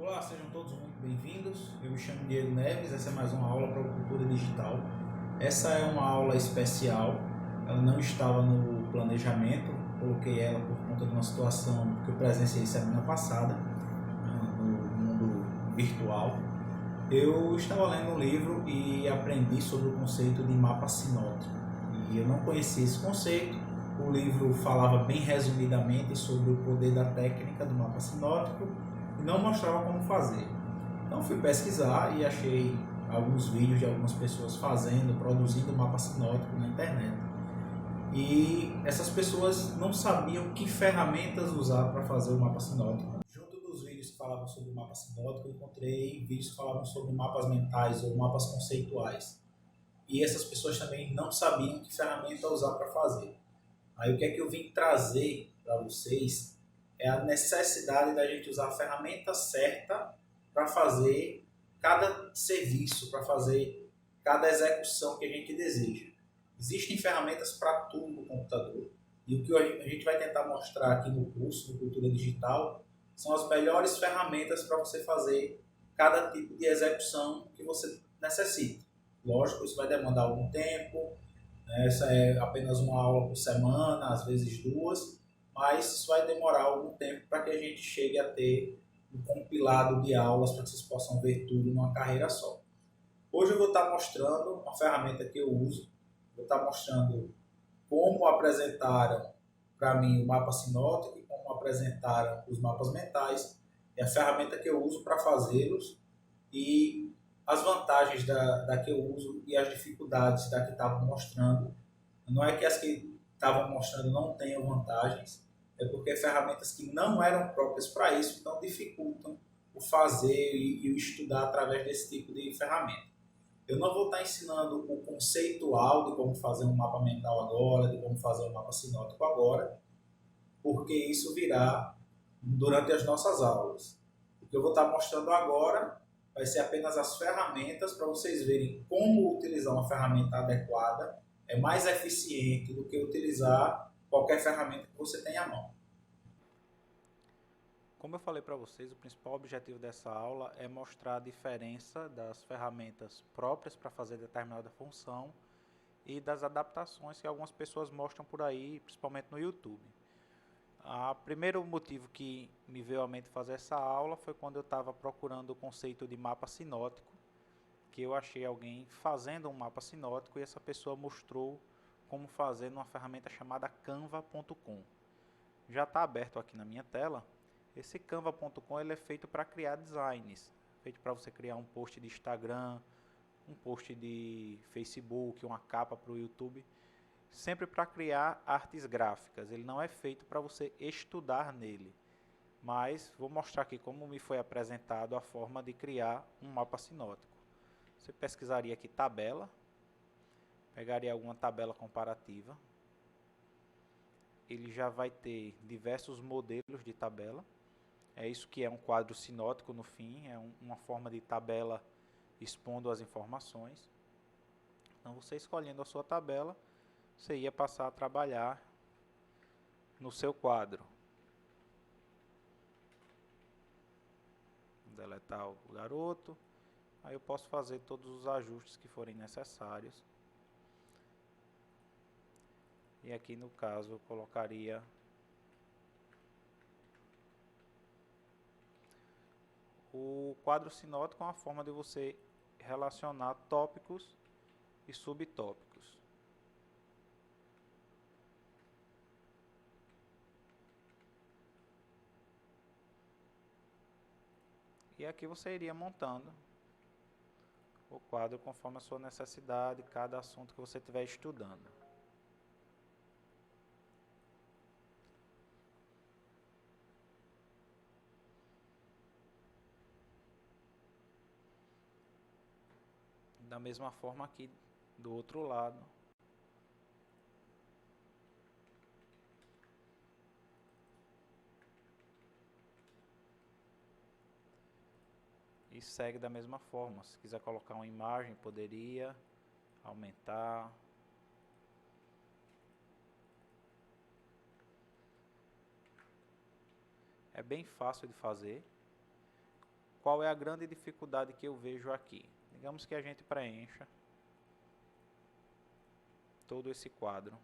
Olá, sejam todos muito bem-vindos. Eu me chamo Diego Neves, essa é mais uma aula para a cultura digital. Essa é uma aula especial, ela não estava no planejamento, coloquei ela por conta de uma situação que eu presenciei semana passada, no mundo virtual. Eu estava lendo um livro e aprendi sobre o conceito de mapa sinótico. E eu não conhecia esse conceito. O livro falava bem resumidamente sobre o poder da técnica do mapa sinótico e não mostrava como fazer. Então fui pesquisar e achei alguns vídeos de algumas pessoas fazendo, produzindo mapa sinótico na internet. E essas pessoas não sabiam que ferramentas usar para fazer o mapa sinótico. Junto dos vídeos que falavam sobre o mapa sinótico, eu encontrei vídeos que falavam sobre mapas mentais ou mapas conceituais. E essas pessoas também não sabiam que ferramenta usar para fazer. Aí o que é que eu vim trazer para vocês é a necessidade da gente usar a ferramenta certa para fazer cada serviço, para fazer cada execução que a gente deseja. Existem ferramentas para tudo no computador e o que a gente vai tentar mostrar aqui no curso de Cultura Digital são as melhores ferramentas para você fazer cada tipo de execução que você necessita. Lógico, isso vai demandar algum tempo, essa é apenas uma aula por semana, às vezes duas, mas isso vai demorar algum tempo para que a gente chegue a ter um compilado de aulas para que vocês possam ver tudo numa carreira só. Hoje eu vou estar mostrando uma ferramenta que eu uso, vou estar mostrando como apresentaram para mim o mapa sinótico e como apresentaram os mapas mentais, é a ferramenta que eu uso para fazê-los e as vantagens da que eu uso e as dificuldades da que estavam mostrando. Não é que as que estavam mostrando não tenham vantagens, é porque ferramentas que não eram próprias para isso, então dificultam o fazer e o estudar através desse tipo de ferramenta. Eu não vou estar ensinando o conceitual de como fazer um mapa mental agora, de como fazer um mapa sinótico agora, porque isso virá durante as nossas aulas. O que eu vou estar mostrando agora vai ser apenas as ferramentas para vocês verem como utilizar uma ferramenta adequada é mais eficiente do que utilizar qualquer ferramenta que você tenha à mão. Como eu falei para vocês, o principal objetivo dessa aula é mostrar a diferença das ferramentas próprias para fazer determinada função e das adaptações que algumas pessoas mostram por aí, principalmente no YouTube. O primeiro motivo que me veio à mente fazer essa aula foi quando eu estava procurando o conceito de mapa sinótico, que eu achei alguém fazendo um mapa sinótico e essa pessoa mostrou como fazer numa ferramenta chamada canva.com. Já está aberto aqui na minha tela. Esse canva.com ele é feito para criar designs, feito para você criar um post de Instagram, um post de Facebook, uma capa para o YouTube, sempre para criar artes gráficas. Ele não é feito para você estudar nele, mas vou mostrar aqui como me foi apresentado a forma de criar um mapa sinótico. Você pesquisaria aqui tabela, pegaria alguma tabela comparativa, ele já vai ter diversos modelos de tabela. É isso que é um quadro sinótico no fim, é uma forma de tabela expondo as informações. Então você escolhendo a sua tabela, você ia passar a trabalhar no seu quadro. Deletar o garoto, aí eu posso fazer todos os ajustes que forem necessários. E aqui no caso eu colocaria o quadro sinótico é uma forma de você relacionar tópicos e subtópicos. E aqui você iria montando o quadro conforme a sua necessidade, cada assunto que você estiver estudando. Da mesma forma aqui do outro lado. E segue da mesma forma. Se quiser colocar uma imagem, poderia aumentar. É bem fácil de fazer. qual é a grande dificuldade que eu vejo aqui? Digamos que a gente preencha todo esse quadro.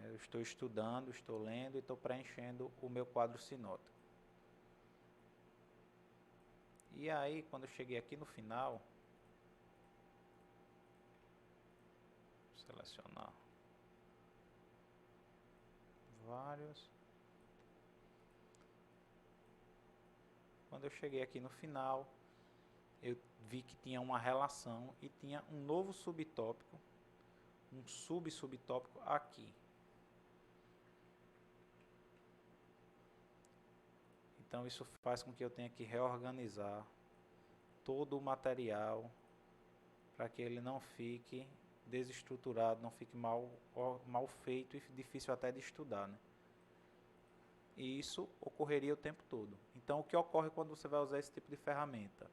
Eu estou estudando, estou lendo e estou preenchendo o meu quadro sinótico. E aí, quando eu cheguei aqui no final, selecionar vários. Quando eu cheguei aqui no final, eu vi que tinha uma relação e tinha um novo subtópico, um subtópico aqui. Então isso faz com que eu tenha que reorganizar todo o material para que ele não fique desestruturado, não fique mal feito e difícil até de estudar, né? E isso ocorreria o tempo todo. Então o que ocorre quando você vai usar esse tipo de ferramenta?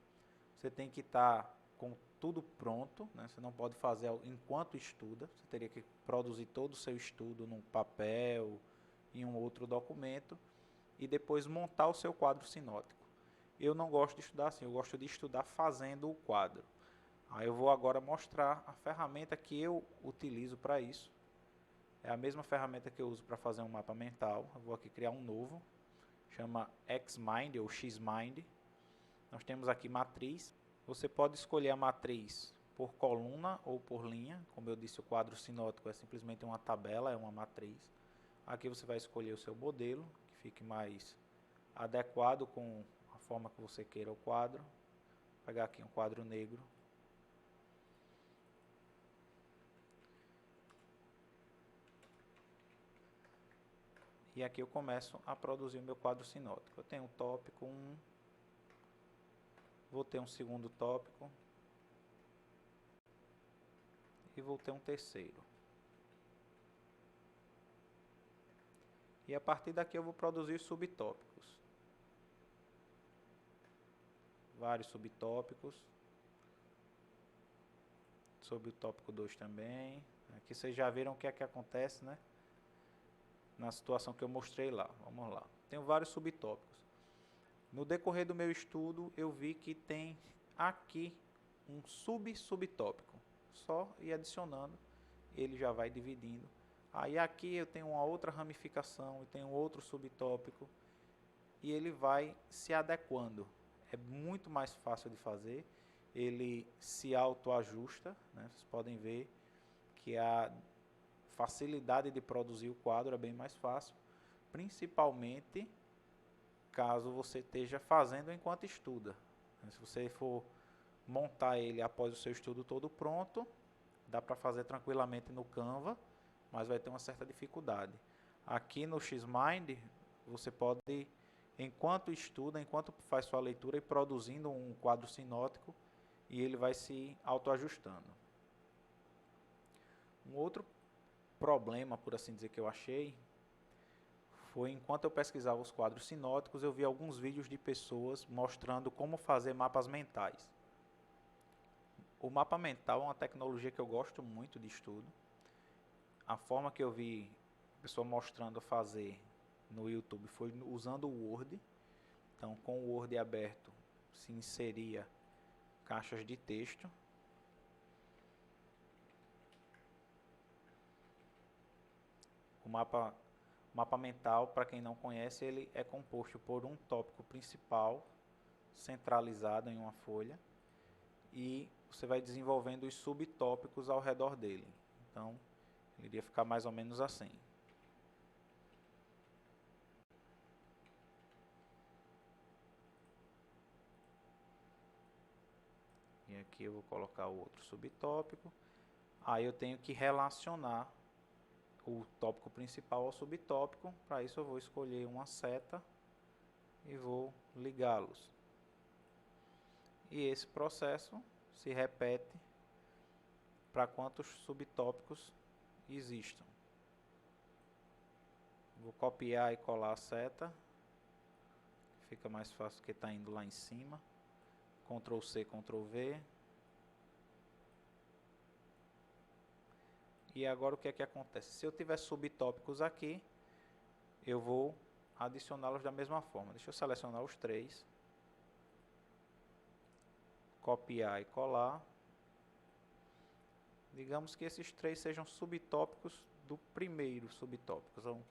Você tem que estar com tudo pronto, né? Você não pode fazer enquanto estuda, você teria que produzir todo o seu estudo num papel, em um outro documento, e depois montar o seu quadro sinótico. Eu não gosto de estudar assim, eu gosto de estudar fazendo o quadro. Aí eu vou agora mostrar a ferramenta que eu utilizo para isso. É a mesma ferramenta que eu uso para fazer um mapa mental. Eu vou aqui criar um novo, chama Xmind ou Xmind. Nós temos aqui matriz. Você pode escolher a matriz por coluna ou por linha. Como eu disse, o quadro sinótico é simplesmente uma tabela, é uma matriz. Aqui você vai escolher o seu modelo, que fique mais adequado com a forma que você queira o quadro. Vou pegar aqui um quadro negro. E aqui eu começo a produzir o meu quadro sinótico. Eu tenho um tópico 1, vou ter um segundo tópico e vou ter um terceiro. E a partir daqui eu vou produzir subtópicos. Vários subtópicos. Sobre o tópico 2 também. Aqui vocês já viram o que é que acontece, né? Na situação que eu mostrei lá. Vamos lá. Tenho vários subtópicos. No decorrer do meu estudo, eu vi que tem aqui um subtópico. Só ir adicionando, ele já vai dividindo. Aí aqui eu tenho uma outra ramificação e tenho outro subtópico. E ele vai se adequando. É muito mais fácil de fazer. Ele se autoajusta, né? Vocês podem ver que a facilidade de produzir o quadro é bem mais fácil, principalmente caso você esteja fazendo enquanto estuda. Se você for montar ele após o seu estudo todo pronto, dá para fazer tranquilamente no Canva, mas vai ter uma certa dificuldade. Aqui no Xmind, você pode, enquanto estuda, enquanto faz sua leitura, ir produzindo um quadro sinótico e ele vai se autoajustando. Um outro problema, por assim dizer, que eu achei, foi enquanto eu pesquisava os quadros sinóticos, eu vi alguns vídeos de pessoas mostrando como fazer mapas mentais. O mapa mental é uma tecnologia que eu gosto muito de estudo. A forma que eu vi a pessoa mostrando fazer no YouTube foi usando o Word. Então, com o Word aberto, se inseria caixas de texto. O mapa mental, para quem não conhece, ele é composto por um tópico principal, centralizado em uma folha, e você vai desenvolvendo os subtópicos ao redor dele. Então, ele iria ficar mais ou menos assim. E aqui eu vou colocar o outro subtópico. Aí eu tenho que relacionar o tópico principal ao subtópico. Para isso eu vou escolher uma seta e vou ligá-los. E esse processo se repete para quantos subtópicos existam. Vou copiar e colar a seta. Fica mais fácil porque está indo lá em cima. Ctrl C, Ctrl V. E agora o que é que acontece? Se eu tiver subtópicos aqui, eu vou adicioná-los da mesma forma. Deixa eu selecionar os três, copiar e colar. Digamos que esses três sejam subtópicos do primeiro subtópico, são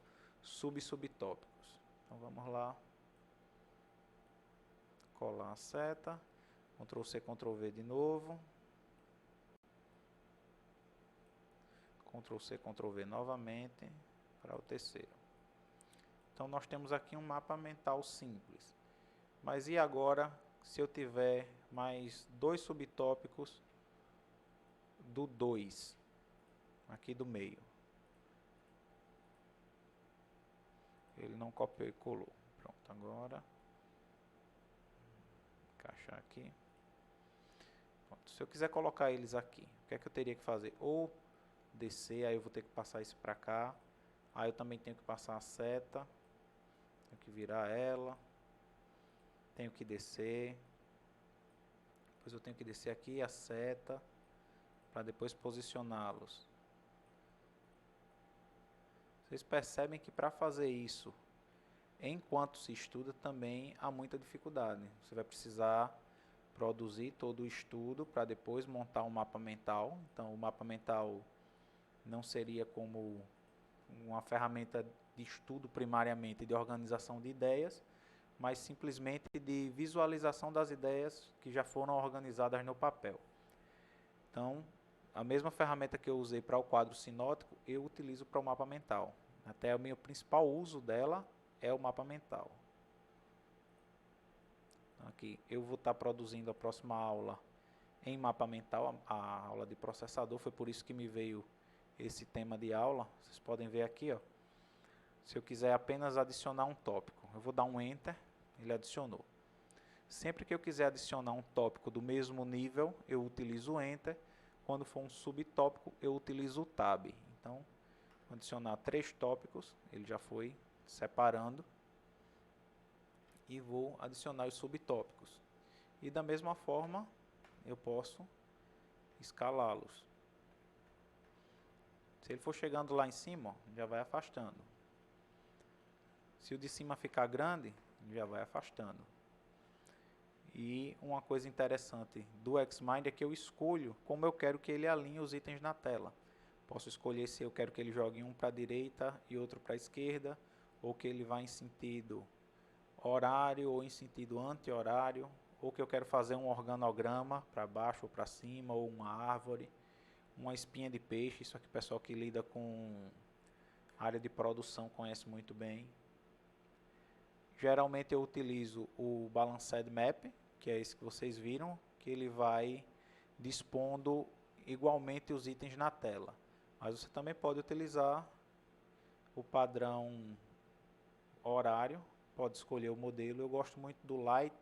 subtópicos. Então vamos lá, colar a seta, Ctrl C, Ctrl V de novo, Ctrl C, Ctrl V novamente para o terceiro. Então nós temos aqui um mapa mental simples. Mas e agora se eu tiver mais dois subtópicos do 2, aqui do meio? Ele não copiou e colou. Pronto, agora encaixar aqui. Pronto, se eu quiser colocar eles aqui, o que é que eu teria que fazer? Ou descer, aí eu vou ter que passar isso para cá. Aí eu também tenho que passar a seta, tenho que virar ela, tenho que descer, depois eu tenho que descer aqui a seta para depois posicioná-los. Vocês percebem que para fazer isso, enquanto se estuda, também há muita dificuldade. Você vai precisar produzir todo o estudo para depois montar um mapa mental. Então o mapa mental não seria como uma ferramenta de estudo primariamente de organização de ideias, mas simplesmente de visualização das ideias que já foram organizadas no papel. Então, a mesma ferramenta que eu usei para o quadro sinótico, eu utilizo para o mapa mental. Até o meu principal uso dela é o mapa mental. Aqui eu vou estar produzindo a próxima aula em mapa mental, a aula de processador, foi por isso que me veio esse tema de aula. Vocês podem ver aqui, ó. Se eu quiser apenas adicionar um tópico, eu vou dar um Enter, ele adicionou. Sempre que eu quiser adicionar um tópico do mesmo nível, eu utilizo o Enter. Quando for um subtópico, eu utilizo o Tab. Então, vou adicionar 3 tópicos, ele já foi separando. E vou adicionar os subtópicos. E da mesma forma, eu posso escalá-los. Se ele for chegando lá em cima, ó, já vai afastando. Se o de cima ficar grande, já vai afastando. E uma coisa interessante do Xmind é que eu escolho como eu quero que ele alinhe os itens na tela. Posso escolher se eu quero que ele jogue um para a direita e outro para a esquerda, ou que ele vá em sentido horário ou em sentido anti-horário, ou que eu quero fazer um organograma para baixo ou para cima, ou uma árvore, uma espinha de peixe. Isso aqui o pessoal que lida com área de produção conhece muito bem. Geralmente eu utilizo o Balanced Map, que é esse que vocês viram, que ele vai dispondo igualmente os itens na tela. Mas você também pode utilizar o padrão horário, pode escolher o modelo. Eu gosto muito do Light,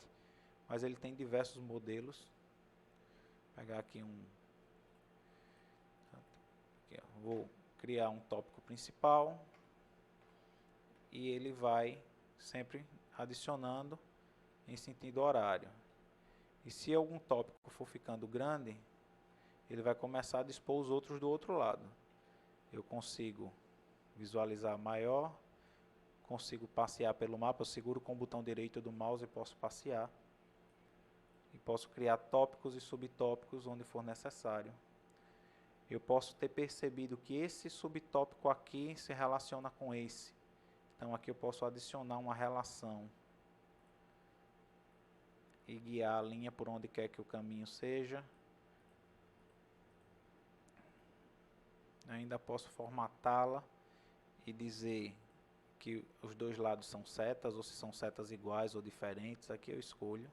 mas ele tem diversos modelos. Vou pegar aqui um... Aqui, ó. Vou criar um tópico principal e ele vai sempre adicionando em sentido horário. E se algum tópico for ficando grande, ele vai começar a dispor os outros do outro lado. Eu consigo visualizar maior, consigo passear pelo mapa, eu seguro com o botão direito do mouse e posso passear. E posso criar tópicos e subtópicos onde for necessário. Eu posso ter percebido que esse subtópico aqui se relaciona com esse. Então aqui eu posso adicionar uma relação e guiar a linha por onde quer que o caminho seja. Ainda posso formatá-la e dizer que os dois lados são setas, ou se são setas iguais ou diferentes. Aqui eu escolho,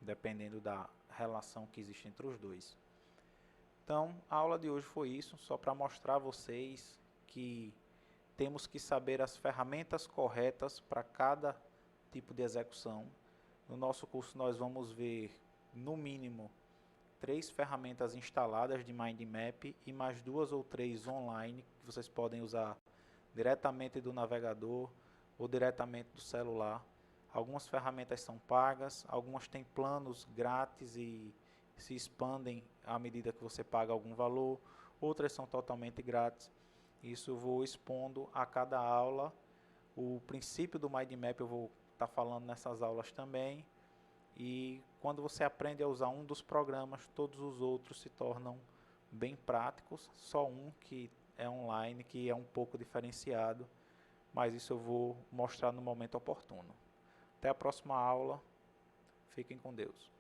dependendo da relação que existe entre os dois. Então, a aula de hoje foi isso, só para mostrar a vocês que temos que saber as ferramentas corretas para cada tipo de execução. No nosso curso nós vamos ver, no mínimo, 3 ferramentas instaladas de Mind Map e mais 2 ou 3 online, que vocês podem usar diretamente do navegador ou diretamente do celular. Algumas ferramentas são pagas, algumas têm planos grátis e se expandem à medida que você paga algum valor, outras são totalmente grátis. Isso eu vou expondo a cada aula O princípio do Mind Map eu vou estar falando nessas aulas também. E quando você aprende a usar um dos programas, todos os outros se tornam bem práticos. Só um que é online, que é um pouco diferenciado, mas isso eu vou mostrar no momento oportuno. Até a próxima aula. Fiquem com Deus.